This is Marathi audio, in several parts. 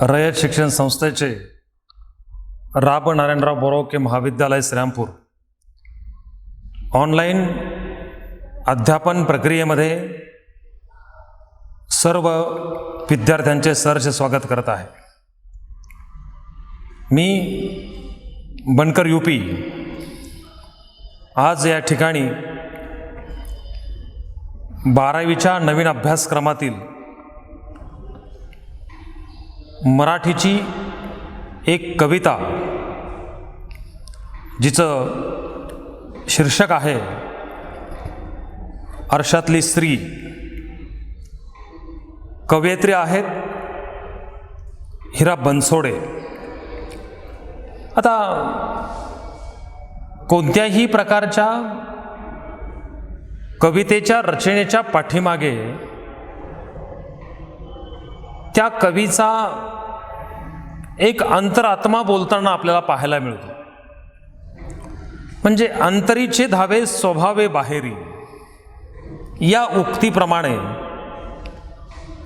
रयत शिक्षण संस्थेचे राब नारायणराव बोरवके महाविद्यालय श्रीरामपूर ऑनलाईन अध्यापन प्रक्रियेमध्ये सर्व विद्यार्थ्यांचे सहर्ष स्वागत करत आहे। मी बनकर यूपी आज या ठिकाणी 12वीच्या नवीन अभ्यासक्रमातील मराठीची एक कविता जिचं शीर्षक आहे अर्शातली स्त्री, कवयित्री आहेत हिरा बनसोडे। आता कोणत्याही प्रकारच्या कवितेच्या रचनेच्या पाठीमागे त्या कवीचा एक अंतरात्मा बोलताना आपल्याला पाहायला मिळतो। म्हणजे अंतरीचे धावे स्वभावे बाहेरी या उक्तीप्रमाणे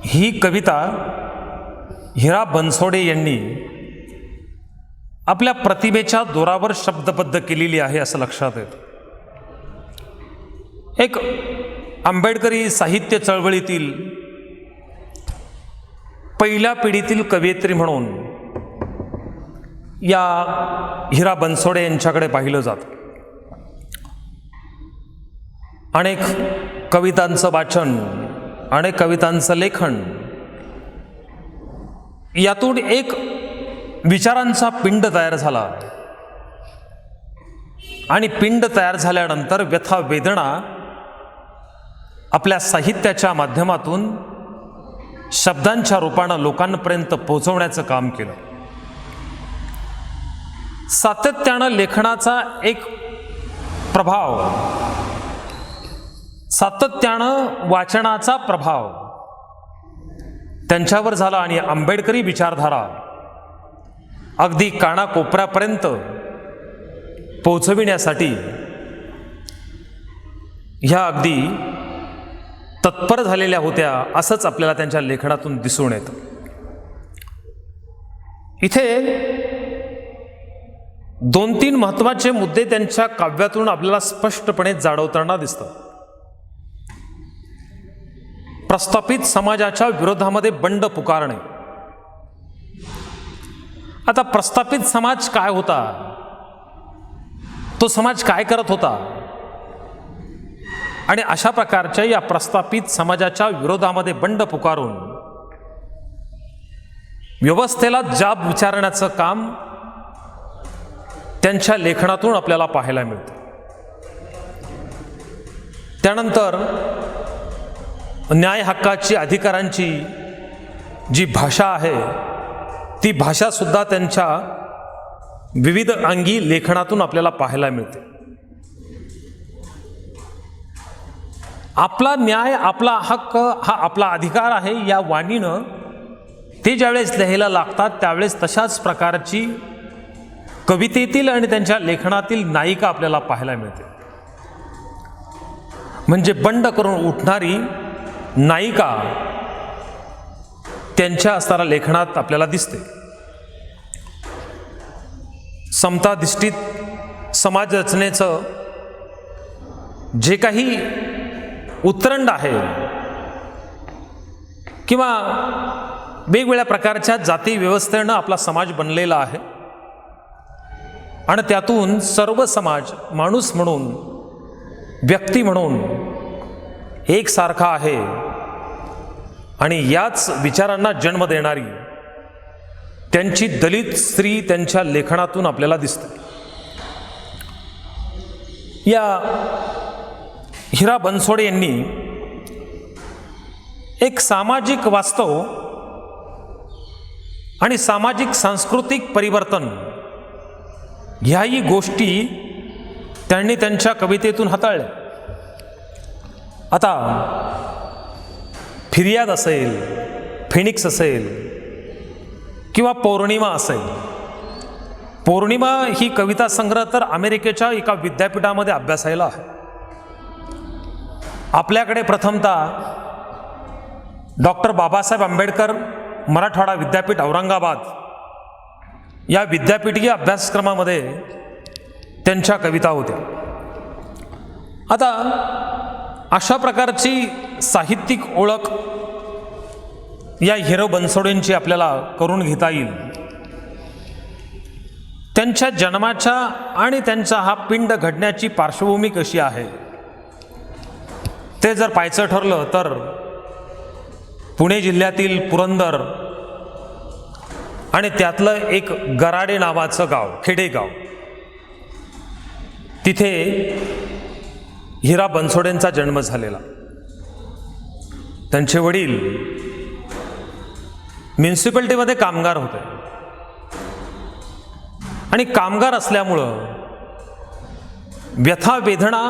ही कविता हिरा बनसोडे यांनी आपल्या प्रतिभेच्या दोरावर शब्दबद्ध केलेली आहे असं लक्षात येतं। एक आंबेडकरी साहित्य चळवळीतील पहिल्या पिढीतील कवयित्री म्हणून या हिरा बनसोडे यांच्याकडे पाहिलं जातं। अनेक कवितांचं वाचन, अनेक कवितांचं लेखन, यातून एक विचारांचा पिंड तयार झाला आणि पिंड तयार झाल्यानंतर व्यथा वेदना आपल्या साहित्याच्या माध्यमातून शब्दांच्या रूपानं लोकांपर्यंत पोहोचवण्याचं काम केलं। सातत्यानं लेखनाचा एक प्रभाव, सातत्यानं वाचनाचा प्रभाव त्यांच्यावर झाला आणि आंबेडकरी विचारधारा अगदी कानाकोपऱ्यापर्यंत पोहोचविण्यासाठी ह्या अगदी तत्पर झालेल्या होत्या असंच आपल्याला त्यांच्या लेखनातून दिसून येतं। इथे 2-3 महत्त्वाचे मुद्दे त्यांच्या काव्यातून आपल्याला स्पष्टपणे जाणवताना दिसतात। प्रस्थापित समाजाच्या विरोधामध्ये बंड पुकारणे। आता प्रस्थापित समाज काय होता, तो समाज काय करत होता आणि अशा प्रकारच्या या प्रस्थापित समाजाच्या विरोधामध्ये बंड पुकारून व्यवस्थेला जाब विचारण्याचं काम त्यांच्या लेखनातून आपल्याला पाहायला मिळतं। त्यानंतर न्याय हक्काची, अधिकारांची जी भाषा आहे ती भाषा सुद्धा त्यांच्या विविध अंगी लेखनातून आपल्याला पाहायला मिळते। आपला न्याय, आपला हक्क हा आपला अधिकार आहे या वाणीनं ते ज्यावेळेस लिहायला लागतात त्यावेळेस तशाच प्रकारची कवितेतील आणि त्यांच्या लेखनातील नायिका आपल्याला पाहायला मिळते। म्हणजे बंड करून उठणारी नायिका त्यांच्या असणाऱ्या लेखनात आपल्याला दिसते। समताधिष्ठित समाज रचनेचं जे काही उतरंड आहे किंवा वेगवेगळ्या प्रकारच्या जाती व्यवस्थेनं आपला समाज बनलेला आहे आणि त्यातून सर्व समाज माणूस म्हणून, व्यक्ती म्हणून एकसारखा आहे आणि याच विचारांना जन्म देणारी त्यांची दलित स्त्री त्यांच्या लेखनातून आपल्याला दिसते। या हिरा बनसोडे यांनी एक सामाजिक वास्तव आणि सामाजिक सांस्कृतिक परिवर्तन ह्याही गोष्टी त्यांनी त्यांच्या कवितेतून हाताळल्या। आता फिर्याद असेल, फिनिक्स असेल किंवा पौर्णिमा असेल, पौर्णिमा ही कविता संग्रह तर अमेरिकेच्या एका विद्यापीठामध्ये अभ्यासायला आहे। आपल्याकडे प्रथमतः डॉक्टर बाबासाहेब आंबेडकर मराठवाडा विद्यापीठ औरंगाबाद या विद्यापीठीय अभ्यासक्रमामध्ये त्यांच्या कविता होत्या. आता अशा प्रकारची साहित्यिक ओळख या हिरव बनसोडेंची आपल्याला करून घेता येईल. त्यांच्या जन्माच्या आणि त्यांचा हा पिंड घडण्याची पार्श्वभूमी कशी आहे ते जर पाहायचं ठरलं तर पुणे जिल्ह्यातील पुरंदर आणि त्यातलं एक गराडे नावाचं गाव, खेडेगाव, तिथे हिरा बनसोडेंचा जन्म झालेला. त्यांचे वडील म्युन्सिपॅलिटीमध्ये कामगार होते आणि कामगार असल्यामुळं व्यथा वेदना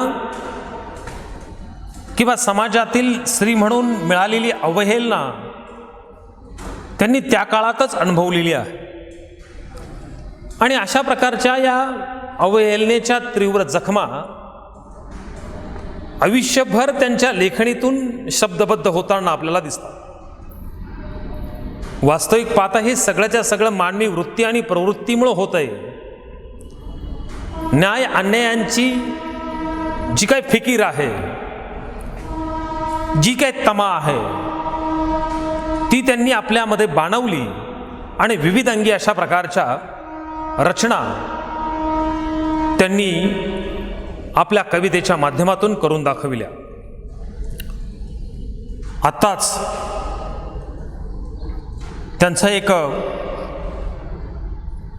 किंवा समाजातील स्त्री म्हणून मिळालेली अवहेलना त्यांनी त्या काळातच अनुभवलेली आहे. आणि अशा प्रकारच्या या अवहेलनेच्या तीव्र जखमा आयुष्यभर त्यांच्या लेखणीतून शब्दबद्ध होताना आपल्याला दिसतात. वास्तविक पाहता हे सगळ्याच्या सगळं मानवी वृत्ती आणि प्रवृत्तीमुळे होत आहे. न्याय अन्यायांची जी काही फिकीर आहे, जी काही तमा आहे, ती त्यांनी आपल्यामध्ये बाणवली आणि विविध अंगी अशा प्रकारच्या रचना त्यांनी आपल्या कवितेच्या माध्यमातून करून दाखविल्या. आत्ताच त्यांचा एक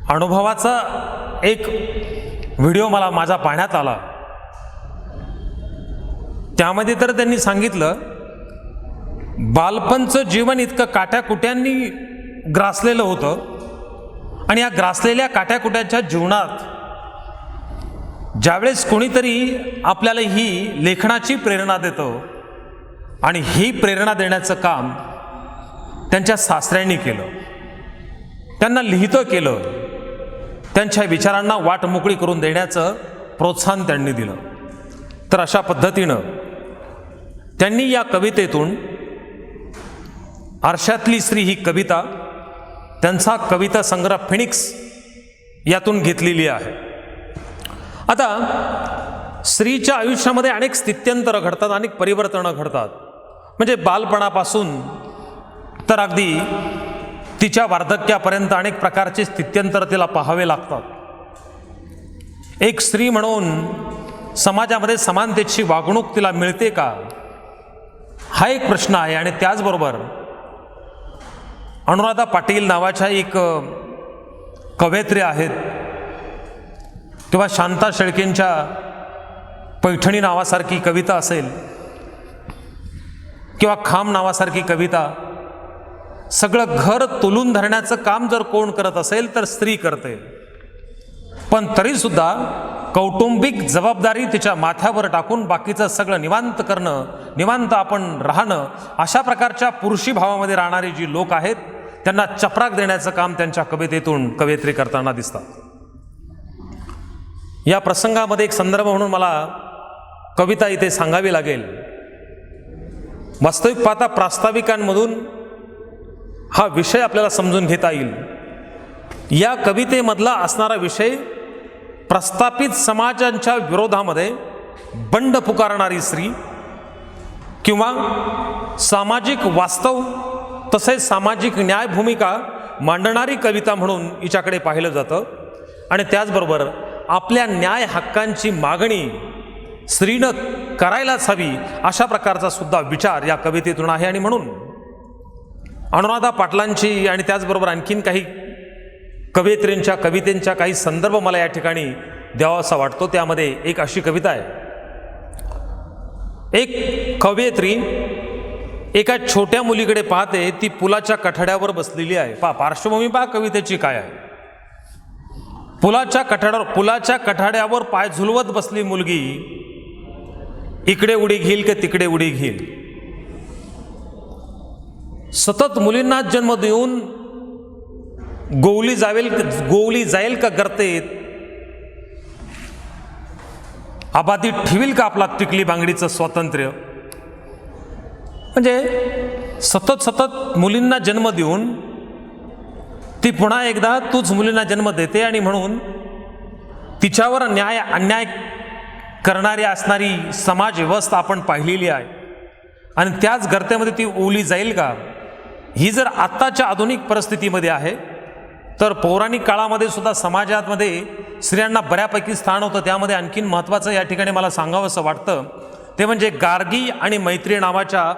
अनुभवाचा एक व्हिडिओ मला माझा पाहण्यात आला. त्यामध्ये तर त्यांनी सांगितलं, बालपणचं जीवन इतकं काट्याकुट्यांनी ग्रासलेलं होतं आणि या ग्रासलेल्या काट्याकुट्याच्या जीवनात ज्यावेळेस कोणीतरी आपल्याला ही लेखनाची प्रेरणा देतं आणि ही प्रेरणा देण्याचं काम त्यांच्या सासऱ्यांनी केलं, त्यांना लिहितं केलं, त्यांच्या विचारांना वाट मोकळी करून देण्याचं प्रोत्साहन त्यांनी दिलं. तर अशा पद्धतीनं त्यांनी या कवितेतून आरशातली स्त्री ही कविता, त्यांचा कविता संग्रह फिनिक्स यातून घेतलेली आहे. आता स्त्रीच्या आयुष्यामध्ये अनेक स्थित्यंतरं घडतात, अनेक परिवर्तनं घडतात. म्हणजे बालपणापासून तर अगदी तिच्या वार्धक्यापर्यंत अनेक प्रकारचे स्थित्यंतर तिला पाहावे लागतात. एक स्त्री म्हणून समाजामध्ये समानतेची वागणूक तिला मिळते का, हा एक प्रश्न आहे. आणि त्याचबरोबर अनुराधा पाटील नावाच्या एक कवयित्री आहेत, किंवा शांता शेळकेंच्या पैठणी नावासारखी कविता असेल, किंवा खांब नावासारखी कविता, सगळं घर तोलून धरण्याचं काम जर कोण करत असेल तर स्त्री करते. पण तरीसुद्धा कौटुंबिक जबाबदारी तिच्या माथ्यावर टाकून बाकीचं सगळं निवांत करणं, निवांत आपण राहणं, अशा प्रकारच्या पुरुषी भावामध्ये राहणारे जी लोक आहेत त्यांना चपराक देण्याचं काम त्यांच्या कवितेतून कवयित्री करताना दिसतात. या प्रसंगामध्ये एक संदर्भ म्हणून मला कविता इथे सांगावी लागेल. वास्तविक पाहता प्रास्ताविकांमधून हा विषय आपल्याला समजून घेता येईल. या कवितेमधला असणारा विषय प्रस्थापित समाजांच्या विरोधामध्ये बंड पुकारणारी स्त्री किंवा सामाजिक वास्तव तसेच सामाजिक न्याय भूमिका मांडणारी कविता म्हणून हिच्याकडे पाहिलं जातं. आणि त्याचबरोबर आपल्या न्याय हक्कांची मागणी स्त्रीनं करायलाच हवी अशा प्रकारचा सुद्धा विचार या कवितेतून आहे. आणि म्हणून अनुराधा पाटलांची आणि त्याचबरोबर आणखीन काही कवयित्रींच्या कवितेंच्या काही संदर्भ मला या ठिकाणी द्यावासा वाटतो. त्यामध्ये एक अशी कविता आहे, एक कवयित्री एका छोट्या मुलीकडे पाहते, ती पुलाच्या कठड्यावर बसलेली आहे. पार्श्वभूमी पहा कवितेची काय आहे. पुलाच्या कठाड्यावर पाय झुलवत बसली मुलगी, इकडे उडी घेईल की तिकडे उडी घेईल. सतत मुलींना जन्म देऊन गोवली जाईल का गर्तेत, अबाधित ठेवील का आपला टिकली बांगडीचं स्वातंत्र्य. म्हणजे सतत मुलींना जन्म देऊन ती पुन्हा एकदा तूच मुलींना जन्म देते आणि म्हणून तिच्यावर अन्याय करणारी असणारी समाज व्यवस्था आपण पाहिलेली आहे आणि त्याच गर्तेमध्ये ती ओली जाईल का? ही जर आत्ताच्या आधुनिक परिस्थितीमध्ये आहे तर पौराणिक काळामध्ये सुद्धा समाजामध्ये स्त्रियांना बऱ्यापैकी स्थान होतं. त्यामध्ये आणखीन महत्त्वाचं या ठिकाणी मला सांगावंसं वाटतं ते म्हणजे गार्गी आणि मैत्री नावाच्या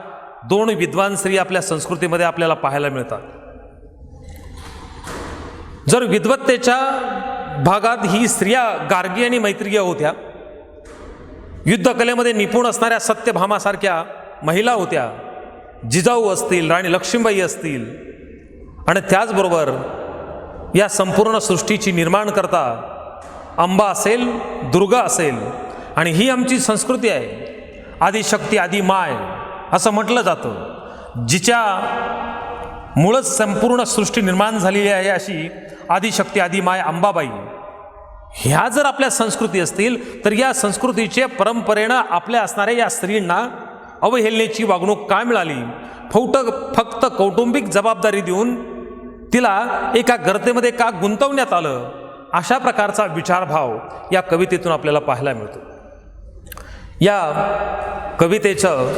दोन विद्वान स्त्री आपल्या संस्कृतीमध्ये आपल्याला पाहायला मिळतात. जर विद्वत्तेच्या भागात ही स्त्रिया गार्गी आणि मैत्रीय होत्या, युद्धकलेमध्ये निपुण असणाऱ्या सत्यभामासारख्या महिला होत्या, जिजाऊ असतील, राणी लक्ष्मीबाई असतील, आणि त्याचबरोबर या संपूर्ण सृष्टीची निर्माण करता अंबा असेल, दुर्गा असेल, आणि ही आमची संस्कृती आहे. आदिशक्ती आदि माय असं म्हटलं जातं. जिच्या मुळच संपूर्ण सृष्टी निर्माण झालेली आहे अशी आदिशक्ती आदि माय अंबाबाई, ह्या जर आपल्या संस्कृती असतील तर या संस्कृतीचे परंपरेनं आपल्या असणाऱ्या या स्त्रींना अवहेलनेची वागणूक का मिळाली? फक्त कौटुंबिक जबाबदारी देऊन तिला एका गर्तेमध्ये का गुंतवण्यात आलं? अशा प्रकारचा विचारभाव या कवितेतून आपल्याला पाहायला मिळतो. या कवितेचं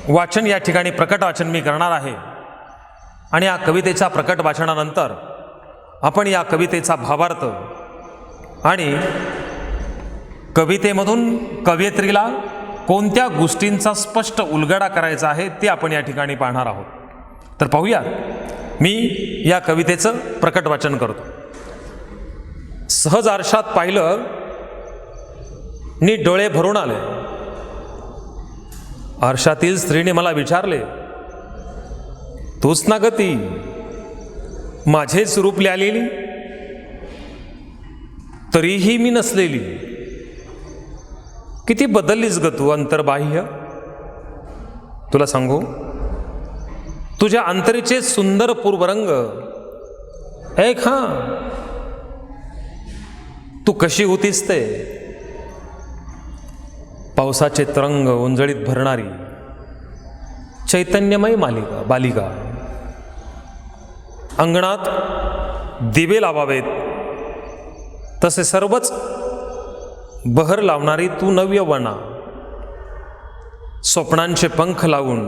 वाचन या ठिकाणी प्रकट वाचन मी करणार आहे आणि या कवितेच्या प्रकट वाचनानंतर आपण या कवितेचा भावार्थ आणि कवितेमधून कवयित्रीला कोणत्या गोष्टींचा स्पष्ट उलगडा करायचा आहे ते आपण या ठिकाणी पाहणार आहोत. तर पाहूया, मी या कवितेचं प्रकट वाचन करतो. सहज आरशात पाहिलं नी डोळे भरून आले. आरशातील स्त्रीने मला विचारले, तूच ना गती माझेच रूप ल्यालेली, तरीही मी नसलेली. किती बदललीस ग तू अंतर्बाह्य. तुला सांगू, तुझ्या अंतरीचे सुंदर पूर्वरंग एक तू कशी होतीस ते पावसाचे तरंग उंजळीत भरणारी चैतन्यमय बालिका. अंगणात दिवे लावावेत तसे सर्वच बहर लावणारी तू नव्यवना. स्वप्नांचे पंख लावून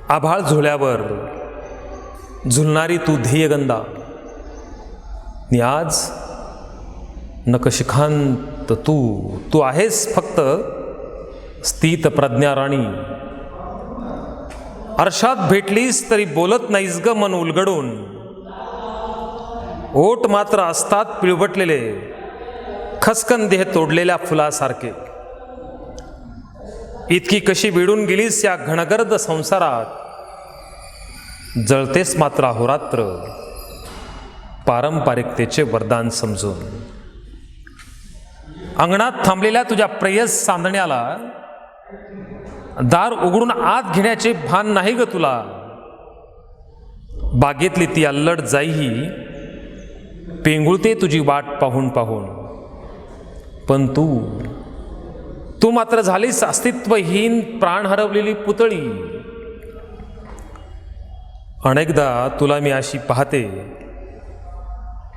आभाळ झुल्यावर झुलणारी तू ध्येयगंधा. नि आज नकशिखांत तू आहेस फक्त स्थित प्रज्ञा राणी. आरशात भेटलीस तरी बोलत नाहीस ग मन उलगडून. ओठ मात्र असतात पिळवटलेले खसकन देह तोडलेल्या फुलासारखे. इतकी कशी वेढून गेलीस या घनगर्द संसारात. जळतेस मात्र अहोरात्र पारंपरिकतेचे वरदान समजून. अंगणात थांबलेल्या तुझ्या प्रेयस सांदण्याला दार उघडून आत घेण्याचे भान नाही ग तुला. बागेतली ती अल्लड जाईही पेंगुळते तुझी वाट पाहून पाहून. पण तू मात्र झालीस अस्तित्वहीन प्राण हरवलेली पुतळी. अनेकदा तुला मी अशी पाहते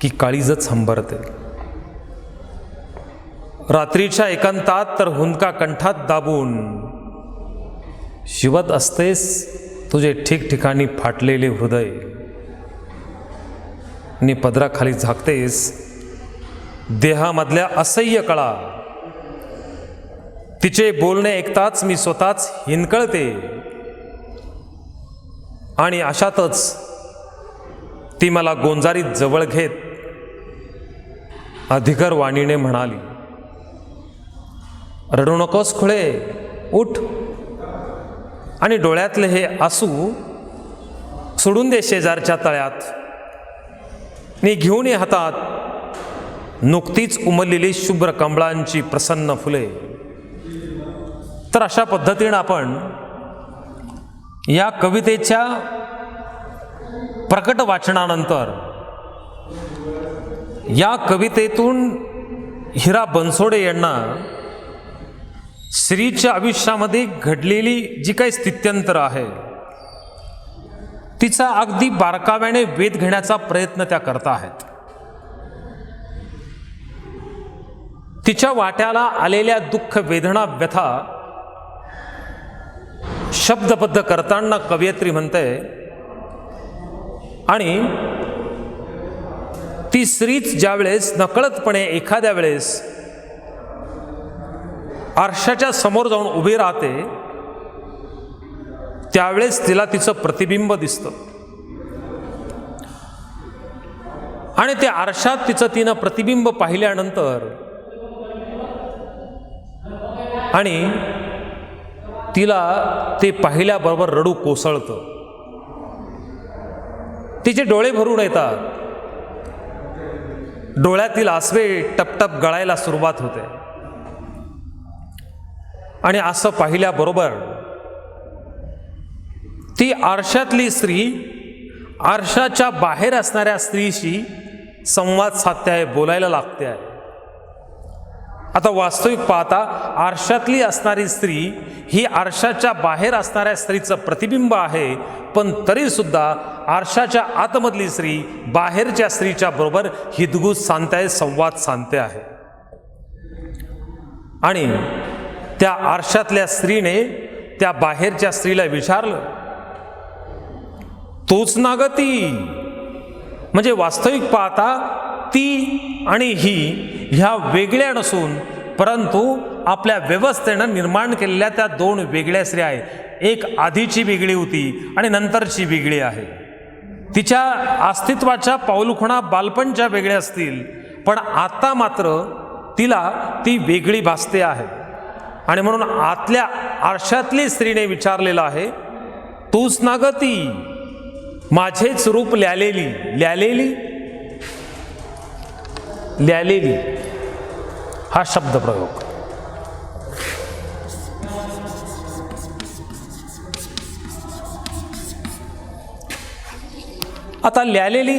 की काळीजच हंबरते. रात्रीच्या एकांतात तर हुंदका कंठात दाबून शिवत असतेस तुझे ठिकठिकाणी फाटलेले हृदय. नि पदराखाली झाकतेस देहामधल्या असह्य कळा. तिचे बोलणे ऐकताच मी स्वतःच हिंदकळते. आणि अशातच ती मला गोंजारीत जवळ घेत अधिकर वाणीने म्हणाली, रडू नकोस खुळे, उठ आणि डोळ्यातले हे आसू सोडून दे शेजारच्या तळ्यात. नि घेऊन ये हातात नुकतीच उमललेली शुभ्र कमळांची प्रसन्न फुले. तर अशा पद्धतीनं आपण या कवितेच्या प्रकट वाचनानंतर या कवितेतून हिरा बनसोडे यांना स्त्रीच्या आयुष्यामध्ये घडलेली जी काही स्थित्यंतर आहे तिचा अगदी बारकाव्याने वेध घेण्याचा प्रयत्न त्या करता आहेत. तिच्या वाट्याला आलेल्या दुःख, वेदना, व्यथा शब्दबद्ध करताना कवयित्री म्हणते, आणि ती स्त्रीच ज्यावेळेस नकळतपणे एखाद्या वेळेस आरशाच्या समोर जाऊन उभी राहते, त्यावेळेस तिला तिचं प्रतिबिंब दिसतं. आणि त्या आरशात तिनं प्रतिबिंब पाहिल्यानंतर आणि तिला ते पाहिल्याबरोबर रडू कोसळतं. तिचे डोळे भरून येतात, डोळ्यातील आसवे टपटप गळायला सुरुवात होते. आणि असं पाहिल्याबरोबर ती आरशातली स्त्री आरशाच्या बाहेर असणाऱ्या स्त्रीशी संवाद साधते आहे, बोलायला लागते आहे. आता वास्तविक पाहता आरशातली असणारी स्त्री ही आरशाच्या बाहेर असणाऱ्या स्त्रीचं प्रतिबिंब आहे, पण तरी सुद्धा आरशाच्या आतमधली स्त्री बाहेरच्या स्त्रीच्या बरोबर हितगुज साधते, संवाद साधते आहे. आणि त्या आरशातल्या स्त्रीने त्या बाहेरच्या स्त्रीला विचारलं, तोच ना ग ती? म्हणजे वास्तविक पाहता ती आणि ही ह्या वेगळ्या नसून, परंतु आपल्या व्यवस्थेनं निर्माण केलेल्या त्या दोन वेगळ्या स्त्रिया आहेत. एक आधीची वेगळी होती आणि नंतरची वेगळी आहे. तिच्या अस्तित्वाच्या पाऊलखुणा बालपणच्या वेगळ्या असतील, पण आता मात्र तिला ती वेगळी भासते आहे. आणि म्हणून आतल्या आरशातली स्त्रीने विचारलेलं आहे, तूच ना ग ती? माझेच रूप ल्यालेली. ल्यालेली ल्यालेली हा शब्द प्रयोग. आता ल्यालेली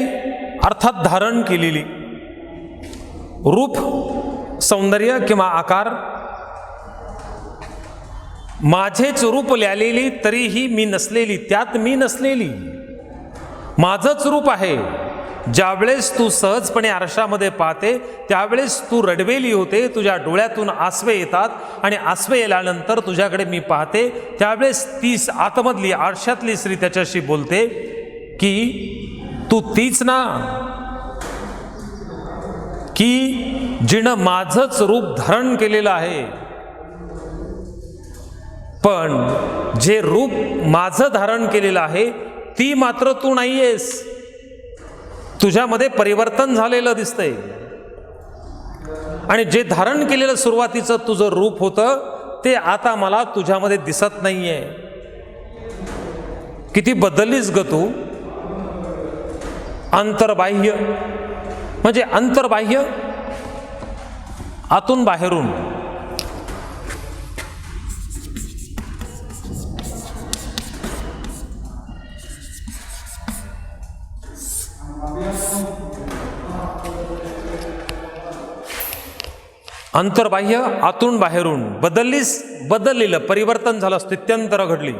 अर्थात धारण केलेली. रूप, सौंदर्य किंवा आकार. माझेच रूप ल्यालेली तरीही मी नसलेली, त्यात मी नसलेली. माझंच रूप आहे. ज्यावेळेस तू सहजपणे आरशामध्ये पाहते त्यावेळेस तू रडवेली होते, तुझ्या डोळ्यातून आसवे येतात आणि आसवे येल्यानंतर तुझ्याकडे मी पाहते त्यावेळेस ती आतमधली आरशातली स्त्री त्याच्याशी बोलते की तू तीच ना की जिनं माझंच रूप धारण केलेलं आहे. पण जे रूप माझं धारण केलेलं आहे ती मात्र तू नाहीयेस. तुझ्यामध्ये परिवर्तन झालेलं दिसतंय. आणि जे धारण केलेलं सुरुवातीचं तुझं रूप होतं ते आता मला तुझ्यामध्ये दिसत नाहीये. किती बदललीस ग तू. अंतर्बाह्य म्हणजे अंतर्बाह्य, आतून बाहेरून. अंतर्बाह्य, आतून बाहेरून. बदललेलं, परिवर्तन झालं, स्थित्यंतर घडली.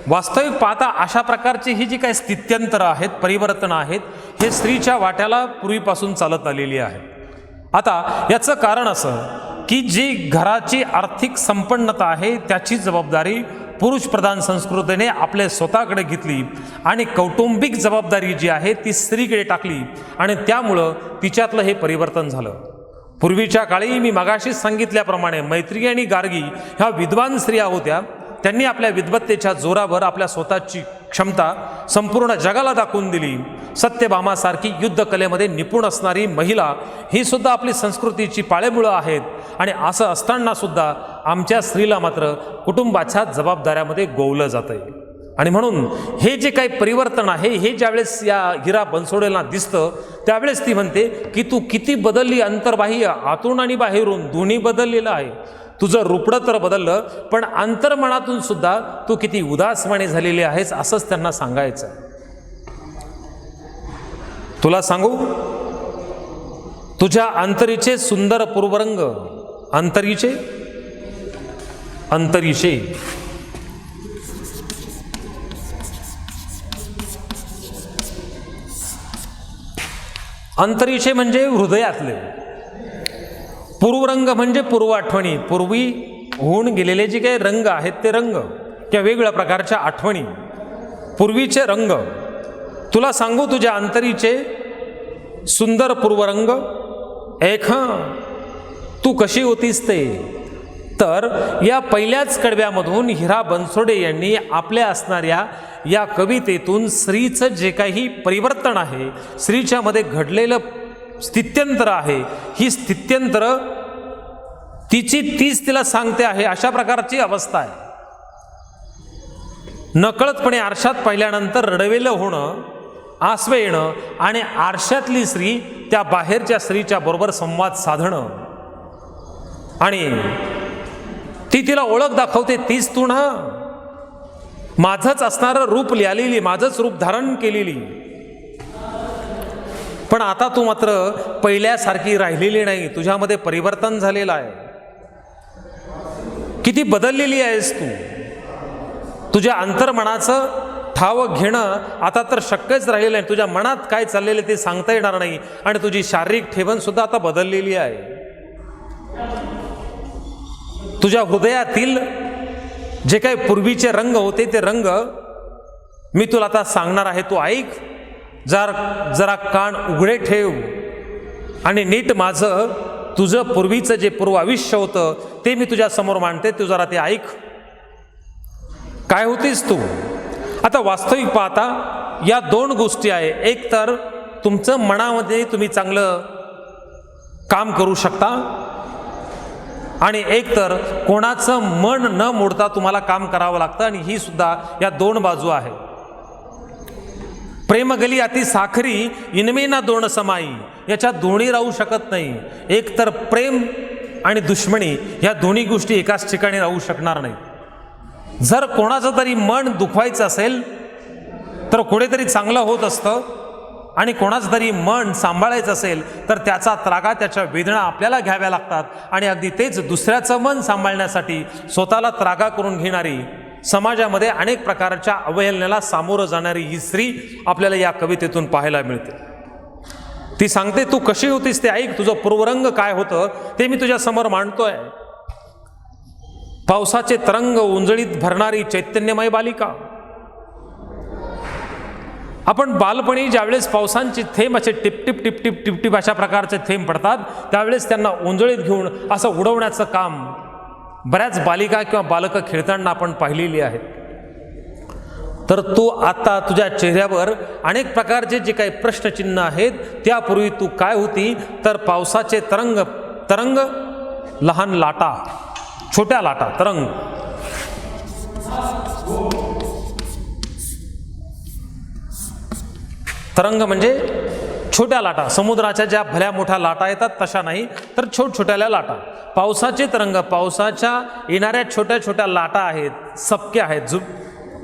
वास्तविक पाहता अशा प्रकारची ही जी काही स्थित्यंतर आहेत, परिवर्तन आहेत, हे स्त्रीच्या वाट्याला पूर्वीपासून चालत आलेली आहे. आता याचं कारण असं की जी घराची आर्थिक संपन्नता आहे त्याची जबाबदारी पुरुष प्रधान संस्कृतीने आपले स्वतःकडे घेतली आणि कौटुंबिक जबाबदारी जी आहे ती स्त्रीकडे टाकली आणि त्यामुळं तिच्यातलं हे परिवर्तन झालं. पूर्वीच्या काळी मी मगाशीच सांगितल्याप्रमाणे मैत्री आणि गार्गी ह्या विद्वान स्त्रिया होत्या. त्यांनी आपल्या विद्वत्तेच्या जोरावर आपल्या स्वतःची क्षमता संपूर्ण जगाला दाखवून दिली. सत्यभामासारखी युद्धकलेमध्ये निपुण असणारी महिला ही सुद्धा आपली संस्कृतीची पाळेमुळं आहेत. आणि असं असताना सुद्धा आमच्या स्त्रीला मात्र कुटुंबाच्या जबाबदाऱ्यामध्ये गोवलं जातंय. आणि म्हणून हे जे काही परिवर्तन आहे हे ज्यावेळेस या हिरा बनसोडेला दिसतं त्यावेळेस ती म्हणते की तू किती बदलली. अंतर्बाह्य, आतून आणि बाहेरून दोन्ही बदललेलं आहे. तुझं रूपडं तर बदललं पण अंतर्मनातून सुद्धा तू किती उदासवाणी झालेली आहेस असंच त्यांना सांगायचं. तुला सांगू, तुझ्या अंतरीचे सुंदर पूर्वरंग, अंतरीचे अंतरीचे म्हणजे हृदयातले, पूर्वरंग म्हणजे पूर्व आठवणी, पूर्वी होऊन गेलेले जे काही रंग आहेत ते रंग किंवा वेगवेगळ्या प्रकारच्या आठवणी, पूर्वीचे रंग. तुला सांगू तुझ्या अंतरीचे सुंदर पूर्वरंग एक, तू कशी होतीस ते. तर या पहिल्याच कडव्यामधून हिरा बनसोडे यांनी आपल्या असणाऱ्या या कवितेतून स्त्रीचं जे काही परिवर्तन आहे, स्त्रीच्या मध्ये घडलेलं स्थित्यंतर आहे, ही स्थित्यंतर तिची तीच तिला सांगते आहे, अशा प्रकारची अवस्था आहे. नकळतपणे आरशात पाहिल्यानंतर रडवेलं होणं, आसवे येणं आणि आरशातली स्त्री त्या बाहेरच्या स्त्रीच्या बरोबर संवाद साधणं आणि ती तिला ओळख दाखवते, तीच तू ना, माझंच असणारं रूप लिहिलेली, माझंच रूप धारण केलेली. पण आता तू मात्र पहिल्यासारखी राहिलेली नाही, तुझ्यामध्ये परिवर्तन झालेलं आहे. किती बदललेली आहेस तू. तुझ्या अंतर्मनाचं ठाव घेणं आता तर शक्यच राहिलेलं आहे. तुझ्या मनात काय चाललेलं ते सांगता येणार नाही आणि तुझी शारीरिक ठेवण सुद्धा आता बदललेली आहे. तुझ्या हृदयातील जे काही पूर्वीचे रंग होते ते रंग मी तुला आता सांगणार आहे, तू ऐक. जरा कान उघडे ठेव आणि नीट माझं तुझं पूर्वीचं जे पूर्व आयुष्य होतं ते मी तुझ्या समोर मांडते, तू जरा ते ऐक. काय होतीस तू. आता वास्तविक पाहता या दोन गोष्टी आहे. एक तर तुमचं मनामध्ये तुम्ही चांगलं काम करू शकता आणि एक तर कोणाचं मन न मोडता तुम्हाला काम करावं लागतं आणि ही सुद्धा या दोन बाजू आहे. प्रेम गली अति साखरी इनमे ना दोन समाई, याच्या दोन्ही राहू शकत नाही. एक तर प्रेम आणि दुश्मनी या दोन्ही गोष्टी एकाच ठिकाणी राहू शकणार नाही. जर कोणाचं तरी मन दुखवायचं असेल तर कुठेतरी चांगलं होत असतं आणि कोणाचं तरी मन सांभाळायचं असेल तर त्याचा त्रागा, त्याच्या वेदना आपल्याला घ्याव्या लागतात. आणि अगदी तेच दुसऱ्याचं मन सांभाळण्यासाठी स्वतःला त्रागा करून घेणारी, समाजामध्ये अनेक प्रकारच्या अवहेलनेला सामोरं जाणारी ही स्त्री आपल्याला या कवितेतून पाहायला मिळते. ती सांगते, तू कशी होतीस ते ऐक. तुझं पूर्वरंग काय होतं ते मी तुझ्या समोर मांडतोय. पावसाचे तरंग उंजळीत भरणारी चैतन्यमय बालिका. आपण बालपणी ज्यावेळेस पावसांची थेंब असे टिपटिप टिपटिप टिपटिप अशा प्रकारचे थेंब पडतात त्यावेळेस त्यांना उंजळीत घेऊन असं उडवण्याचं काम बऱ्याच बालिका किंवा बालकं खेळताना आपण पाहिलेली आहेत. तर तू आता तुझ्या चेहऱ्यावर अनेक प्रकारचे जे काही प्रश्नचिन्ह आहेत, त्यापूर्वी तू काय होती तर पावसाचे तरंग लहान लाटा, छोट्या लाटा, तरंग. तरंग म्हणजे छोट्या लाटा. समुद्राच्या ज्या भल्या मोठ्या लाटा येतात तशा नाही, तर छोट्या लाटा. पावसाचे तरंग, पावसाच्या येणाऱ्या छोट्या छोट्या लाटा आहेत, सपके आहेत,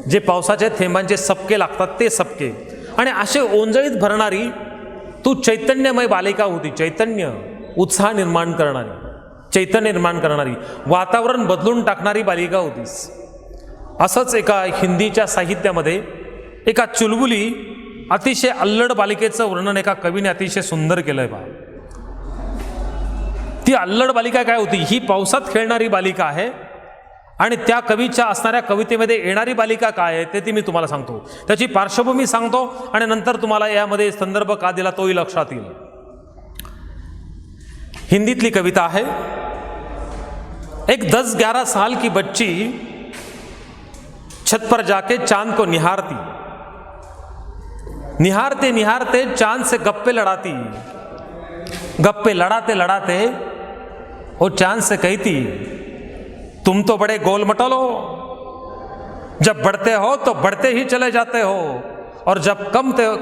जे पावसाच्या थेंबांचे सपके लागतात ते सपके. आणि असे ओंजळीत भरणारी तू चैतन्यमय बालिका होती. चैतन्य, उत्साह निर्माण करणारी, चैतन्य निर्माण करणारी, वातावरण बदलून टाकणारी बालिका होतीस. असंच एका हिंदीच्या साहित्यामध्ये एका चुलबुली अतिशय अल्लड बालिकेचं वर्णन एका कवीने अतिशय सुंदर केलंय बा. ती अल्लड बालिका काय होती. ही पावसात खेळणारी बालिका आहे आणि त्या कवीच्या असणाऱ्या कवितेमध्ये येणारी बालिका काय आहे ते मी तुम्हाला सांगतो. त्याची पार्श्वभूमी सांगतो आणि नंतर तुम्हाला यामध्ये संदर्भ का दिला तोही लक्षात येईल. हिंदीतली कविता आहे. एक 10-11 साल की बच्ची छत पर जाके चांद को निहारती, निहारते निहारते चांद से गप्पे लड़ाती, गप्पे लड़ाते लड़ाते वो चांद से कहती, तुम तो बड़े गोलमटोल हो, जब बढ़ते हो तो बढ़ते ही चले जाते हो और जब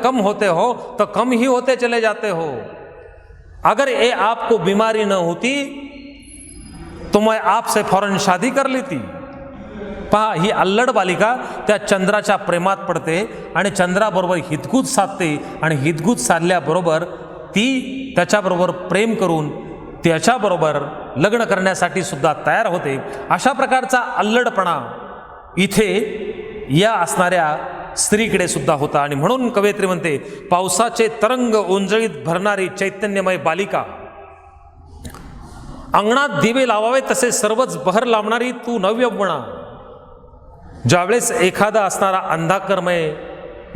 कम होते हो तो कम ही होते चले जाते हो. अगर ये आपको बीमारी न होती तो मैं आपसे फौरन शादी कर लेती. पहा, ही अल्लड बालिका त्या चंद्राच्या प्रेमात पडते आणि चंद्राबरोबर हितगुज साधते आणि हितगुज साधल्याबरोबर ती त्याच्याबरोबर प्रेम करून त्याच्याबरोबर लग्न करण्यासाठी सुद्धा तयार होते. अशा प्रकारचा अल्लडपणा इथे या असणाऱ्या स्त्रीकडे सुद्धा होता. आणि म्हणून कवयित्री म्हणते, पावसाचे तरंग ओंजळीत भरणारी चैतन्यमय बालिका, अंगणात दिवे लावावे तसे सर्वच बहर लावणारी तू नवयौवना. ज्यावेळेस एखादा असणारा अंधाकरमय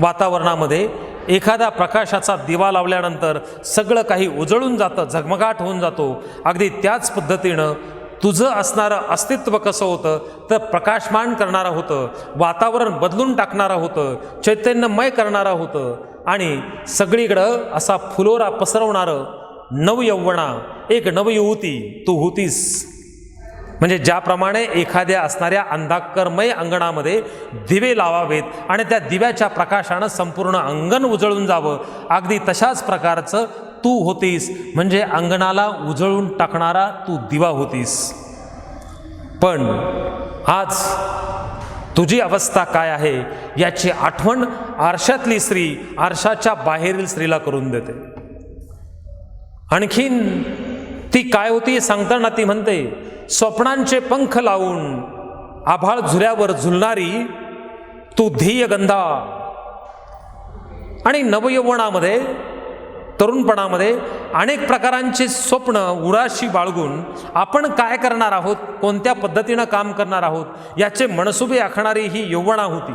वातावरणामध्ये एखाद्या प्रकाशाचा दिवा लावल्यानंतर सगळं काही उजळून जातं, झगमगाट होऊन जातो, अगदी त्याच पद्धतीनं तुझं असणारं अस्तित्व कसं होतं तर प्रकाशमान करणारं होतं, वातावरण बदलून टाकणारं होतं, चैतन्यमय करणारं होतं आणि सगळीकडं असा फुलोरा पसरवणारं नवयौवना एक नवयुवती तू होतीस. म्हणजे ज्याप्रमाणे एखाद्या असणाऱ्या अंधाकरमय अंगणामध्ये दिवे लावावेत आणि त्या दिव्याच्या प्रकाशानं संपूर्ण अंगण उजळून जावं, अगदी तशाच प्रकारचं तू होतीस. म्हणजे अंगणाला उजळून टाकणारा तू दिवा होतीस. पण आज तुझी अवस्था काय आहे याची आठवण आरशातली स्त्री आरशाच्या बाहेरील स्त्रीला करून देते. आणखीन ती काय होती सांगताना ती म्हणते, स्वप्नांचे पंख लावून आभाळ झुल्यावर झुलणारी तू ध्येयगंधा. आणि नवयौवनामध्ये तरुणपणामध्ये अनेक प्रकारांची स्वप्न उराशी बाळगून आपण काय करणार आहोत, कोणत्या पद्धतीनं काम करणार आहोत याचे मनसुबे आखणारी ही यौवना होती.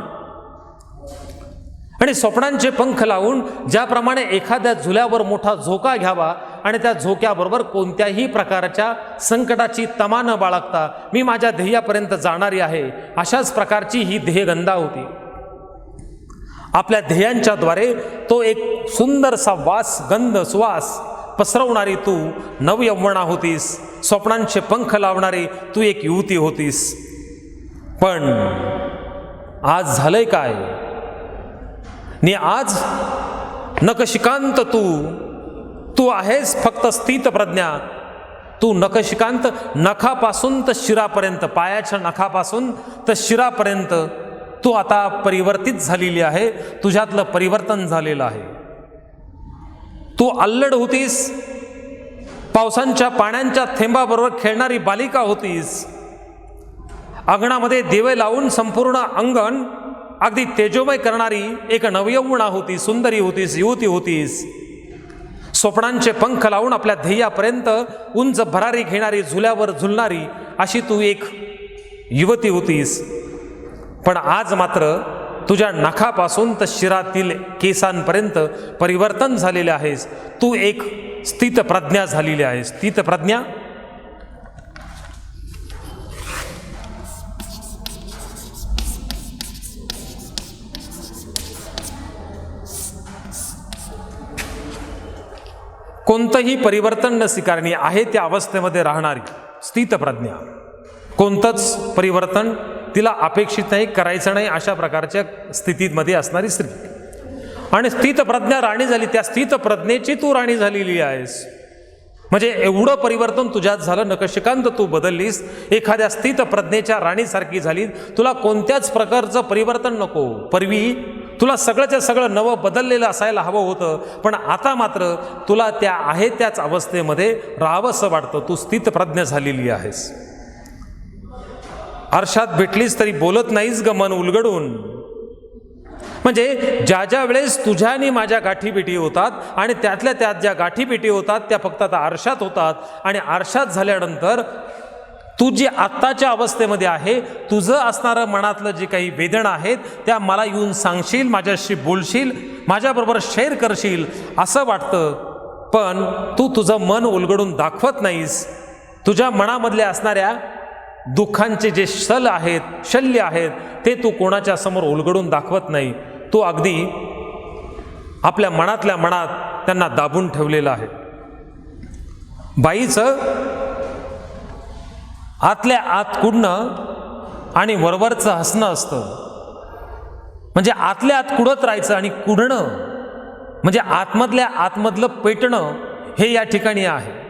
आणि स्वप्नांचे पंख लावून ज्याप्रमाणे एखाद्या झुल्यावर मोठा झोका घ्यावा आणि त्या झोक्याबरोबर कोणत्याही प्रकारच्या संकटाची तमा न बाळगता मी माझ्या ध्येयापर्यंत जाणारी आहे, अशाच प्रकारची ही ध्येयगंधा होती. आपल्या ध्येयांच्याद्वारे तो एक सुंदरसा वास, गंध, सुवास पसरवणारी तू नवयौवना होतीस. स्वप्नांचे पंख लावणारी तू एक युवती होतीस. पण आज झालंय काय? नि आज नखशिकांत तू आहेस फक्त स्थित प्रज्ञा. तू नखशिकांत, नखापासून तर शिरापर्यंत, पायाच्या नखापासून तर शिरापर्यंत तू आता परिवर्तित झालेली आहे. तुझ्यातलं परिवर्तन झालेलं आहे. तू अल्लड होतीस, पावसांच्या पाण्याच्या थेंबाबरोबर खेळणारी बालिका होतीस. अंगणामध्ये दिवे लावून संपूर्ण अंगण अगदी तेजोमय करणारी एक नवयौवना होती, सुंदरी होतीस, युवती होतीस. स्वप्नांचे पंख लावून आपल्या ध्येयापर्यंत उंच भरारी घेणारी, झुल्यावर झुलणारी अशी तू एक युवती होतीस. पण आज मात्र तुझ्या नखापासून तर शिरातील केसांपर्यंत परिवर्तन झालेले आहेस. तू एक स्थितप्रज्ञा झालेली आहेस. स्थितप्रज्ञा कोणतंही परिवर्तन न स्वीकारणी आहे त्या अवस्थेमध्ये राहणारी स्थितप्रज्ञा. कोणतंच परिवर्तन तिला अपेक्षित नाही, करायचं नाही, अशा प्रकारच्या स्थितीमध्ये असणारी स्त्री. आणि स्थितप्रज्ञा राणी झाली, त्या स्थितप्रज्ञेची तू राणी झालेली आहेस. म्हणजे एवढं परिवर्तन तुझ्यात झालं, नखशिकांत तू बदललीस, एखाद्या स्थितप्रज्ञेच्या राणीसारखी झाली. तुला कोणत्याच प्रकारचं परिवर्तन नको. पूर्वी तुला सगळंच्या सगळं नवं बदललेलं असायला हवं होतं, पण आता मात्र तुला त्या आहे त्याच अवस्थेमध्ये राहावंसं वाटतं. तू स्थितप्रज्ञ झालेली आहेस. आरशात भेटलीस तरी बोलत नाहीस ग मन उलगडून. म्हणजे ज्या ज्या वेळेस तुझ्या आणि माझ्या गाठीभेटी होतात आणि त्यातल्या त्यात ज्या गाठीभेटी होतात त्या फक्त आता आरशात होतात. आणि आरशात झाल्यानंतर तू जी आत्ताच्या अवस्थेमध्ये आहे, तुझं असणारं मनातलं जे काही वेदना आहेत त्या मला येऊन सांगशील, माझ्याशी बोलशील, माझ्याबरोबर शेअर करशील असं वाटतं. पण तू तुझं मन उलगडून दाखवत नाहीस. तुझ्या मनामधल्या असणाऱ्या दुःखांचे जे शल्य आहेत ते तू कोणाच्या समोर उलगडून दाखवत नाही. तू अगदी आपल्या मनातल्या मनात त्यांना दाबून ठेवलेलं आहे. बाईचं आतल्या आत कुडणं आणि वरवरचं हसणं असतं. म्हणजे आतल्या आत कुडत राहायचं आणि कुडणं म्हणजे आतमधल्या आतमधलं पेटणं हे या ठिकाणी आहे.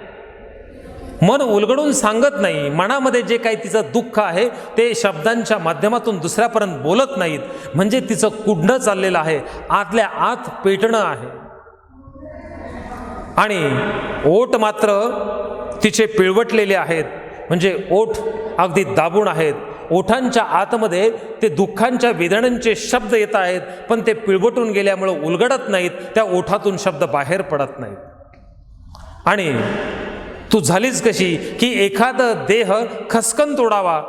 मन उलगडून सांगत नाही. मनामध्ये जे काही तिचं दुःख आहे ते शब्दांच्या माध्यमातून दुसऱ्यापर्यंत बोलत नाहीत. म्हणजे तिचं कुडणं चाललेलं आहे, आतल्या आत पेटणं आहे. आणि ओठ मात्र तिचे पिळवटलेले आहेत. म्हणजे ओठ अगदी दाबून आहेत. ओठांच्या आतमध्ये ते दुःखांच्या वेदनांचे शब्द येत आहेत, पण ते पिळवटून गेल्यामुळं उलगडत नाहीत, त्या ओठातून शब्द बाहेर पडत नाहीत। आणि तू झालीच कशी की एखादं देह खसकन तोडावा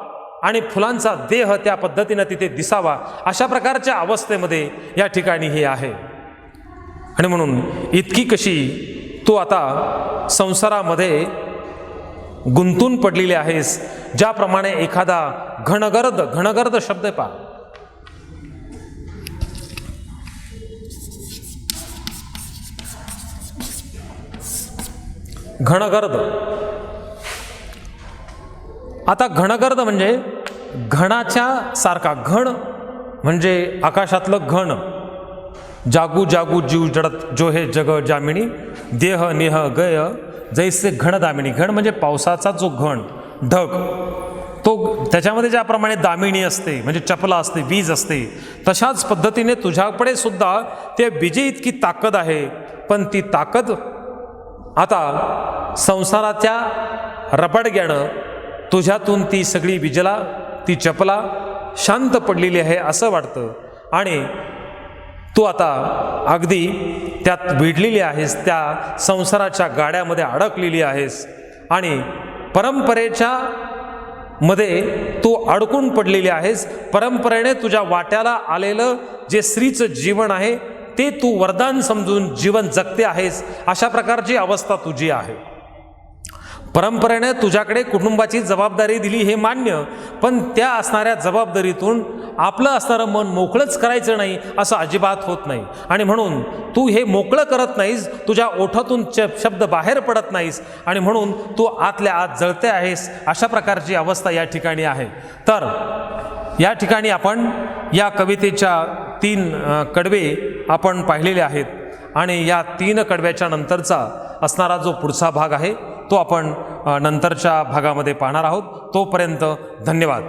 आणि फुलांचा देह त्या पद्धतीनं तिथे दिसावा, अशा प्रकारच्या अवस्थेमध्ये या ठिकाणी हे आहे। आणि म्हणून इतकी कशी तू आता संसारामध्ये गुंतून पडलेली आहेस, ज्याप्रमाणे एखादा घनगर्द शब्द पहा, घनगर्द। आता घनगर्द म्हणजे घणाच्या सारखा, घण म्हणजे आकाशातलं घण, जागू जागू जीव जडत जो हे जग जामिनी, देह नेह गय जैसे घण दामिनी। घण म्हणजे पावसाचा जो घण ढग, तो त्याच्यामध्ये ज्याप्रमाणे दामिनी असते म्हणजे चपला असते, वीज असते, तशाच पद्धतीने तुझ्याकडे सुद्धा त्या विजे इतकी ताकद आहे, पण ती ताकद आता संसाराच्या रबडग्यानं तुझ्यातून ती सगळी विजला, ती चपला शांत पडलेली आहे असं वाटतं। आणि तू आता अगदी त्यात भिडलेली आहेस, त्या संसाराच्या गाड्यामध्ये अडकलेली आहेस आणि परंपरेच्या मध्ये तू अडकून पडलेली आहेस। परंपरेने तुझ्या वाट्याला आलेलं जे स्त्रीचं जीवन आहे ते तू वरदान समजून जीवन जगते आहेस, अशा प्रकारची अवस्था तुझी आहे। परंपरेने तुझ्याकडे कुटुंबाची जबाबदारी दिली हे मान्य, पण त्या असणाऱ्या जबाबदारीतून आपलं असणारं मन मोकळंच करायचं नाही असं अजिबात होत नाही। आणि म्हणून तू हे मोकळं करत नाहीस, तुझ्या ओठातून शब्द बाहेर पडत नाहीस, आणि म्हणून तू आतल्या आत जळते आहेस, अशा प्रकारची अवस्था या ठिकाणी आहे। तर या ठिकाणी आपण या कवितेच्या 3 कडवे आपण पाहिलेले आहेत, आणि या 3 कडव्याच्या नंतरचा असणारा जो पुढचा भाग आहे तो आपण नंतरच्या भागामध्ये पाहणार आहोत। तोपर्यंत धन्यवाद।